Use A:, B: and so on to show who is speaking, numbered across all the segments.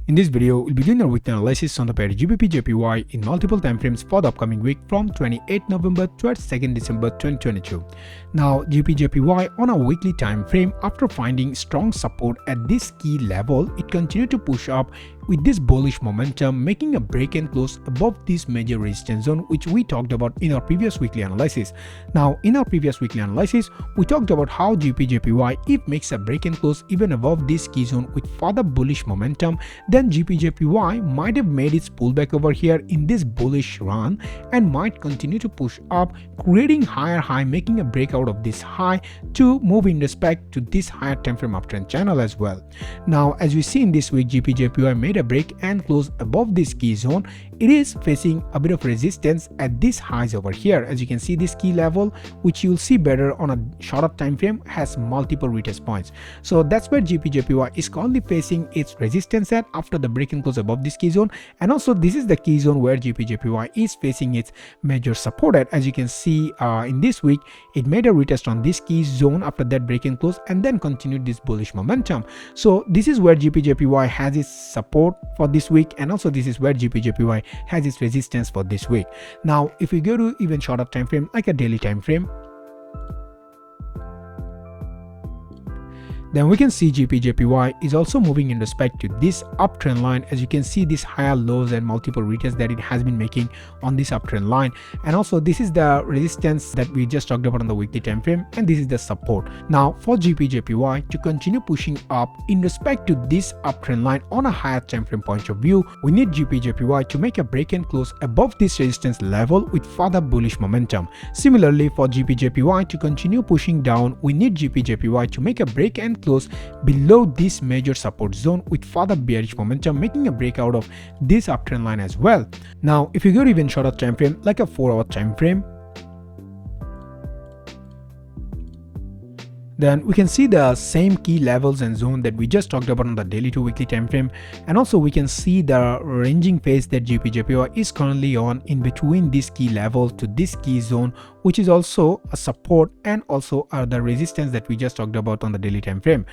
A: In this video, we'll be doing a weekly analysis on the pair GBPJPY in multiple time frames for the upcoming week from 28 November to 2nd December 2022. Now, GBPJPY on a weekly time frame, after finding strong support at this key level, it continued to push up with this bullish momentum, making a break and close above this major resistance zone, which we talked about in our previous weekly analysis. Now, in our previous weekly analysis, we talked about how GBPJPY, if makes a break and close even above this key zone with further bullish momentum, then GBPJPY might have made its pullback over here in this bullish run and might continue to push up, creating higher high, making a breakout of this high to move in respect to this higher time frame uptrend channel as well. Now, as we see in this week, GBPJPY made a break and close above this key zone. It is facing a bit of resistance at these highs over here. As you can see, this key level, which you'll see better on a shorter time frame, has multiple retest points. So that's where GBPJPY is currently facing its resistance at after the break and close above this key zone, and also this is the key zone where GBPJPY is facing its major support at. As you can see in this week, it made a retest on this key zone after that break and close and then continued this bullish momentum. So this is where GBPJPY has its support for this week, and also this is where GBPJPY has its resistance for this week. Now, if we go to even shorter time frame like a daily time frame, then we can see GBPJPY is also moving in respect to this uptrend line. As you can see, these higher lows and multiple retests that it has been making on this uptrend line, and also this is the resistance that we just talked about on the weekly time frame, and this is the support. Now, for GBPJPY to continue pushing up in respect to this uptrend line on a higher time frame point of view, we need GBPJPY to make a break and close above this resistance level with further bullish momentum. Similarly, for GBPJPY to continue pushing down, we need GBPJPY to make a break and close below this major support zone with further bearish momentum, making a breakout of this uptrend line as well. Now, if you go to even shorter time frame like a 4-hour time frame, then we can see the same key levels and zone that we just talked about on the daily to weekly time frame, and also we can see the ranging phase that GBPJPY is currently on in between this key level to this key zone, which is also a support and also the resistance that we just talked about on the daily time frame.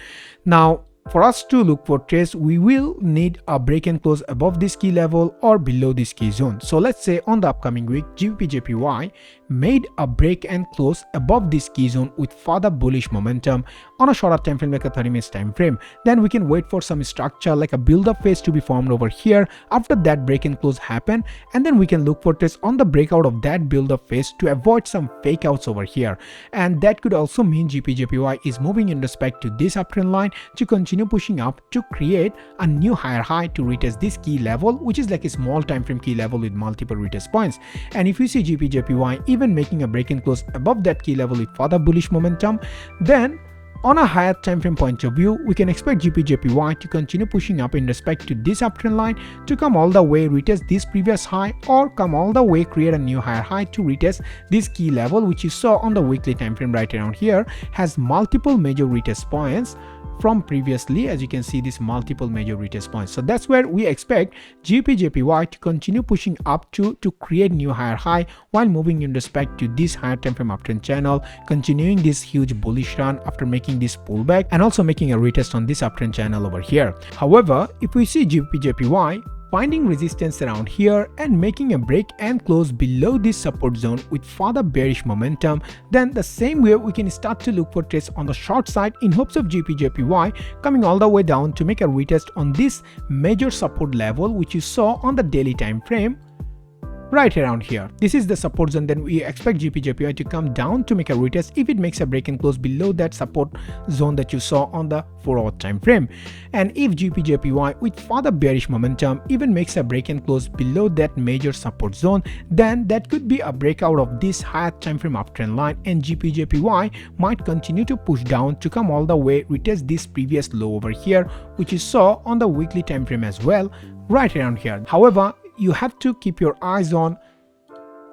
A: Now, for us to look for trades, we will need a break and close above this key level or below this key zone. So let's say on the upcoming week, GBPJPY made a break and close above this key zone with further bullish momentum on a shorter time frame like a 30 minutes time frame. Then we can wait for some structure like a build-up phase to be formed over here after that break and close happen, and then we can look for trades on the breakout of that build-up phase to avoid some fake outs over here. And that could also mean GBPJPY is moving in respect to this uptrend line to continue pushing up to create a new higher high to retest this key level, which is like a small time frame key level with multiple retest points. And if you see GBPJPY even making a break and close above that key level with further bullish momentum, then on a higher time frame point of view, we can expect GBPJPY to continue pushing up in respect to this uptrend line to come all the way retest this previous high, or come all the way create a new higher high to retest this key level, which you saw on the weekly time frame right around here, has multiple major retest points from previously. As you can see, this multiple major retest points. So that's where we expect GBPJPY to continue pushing up to create new higher high while moving in respect to this higher time frame uptrend channel, continuing this huge bullish run after making this pullback and also making a retest on this uptrend channel over here. However, if we see GBPJPY finding resistance around here and making a break and close below this support zone with further bearish momentum, then the same way we can start to look for trades on the short side in hopes of GBPJPY coming all the way down to make a retest on this major support level, which you saw on the daily time frame right around here. This is the support zone. Then we expect GBPJPY to come down to make a retest if it makes a break and close below that support zone that you saw on the 4-hour time frame. And if GBPJPY with further bearish momentum even makes a break and close below that major support zone, then that could be a breakout of this higher time frame uptrend line, and GBPJPY might continue to push down to come all the way retest this previous low over here, which you saw on the weekly time frame as well right around here. However, you have to keep your eyes on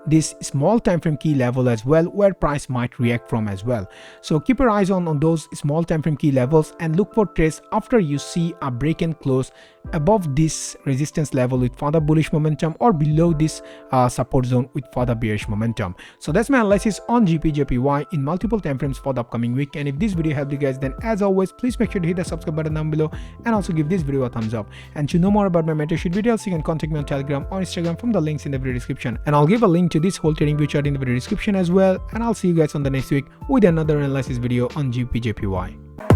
A: this small time frame key level as well, where price might react from as well. So keep your eyes on those small time frame key levels and look for trades after you see a break and close above this resistance level with further bullish momentum or below this support zone with further bearish momentum. So that's my analysis on GBPJPY in multiple time frames for the upcoming week. And if this video helped you guys, then as always, please make sure to hit the subscribe button down below and also give this video a thumbs up. And to know more about my mentorship details, you can contact me on Telegram or Instagram from the links in the video description. And I'll give a link to this whole trading view chart in the video description as well. And I'll see you guys on the next week with another analysis video on GBPJPY.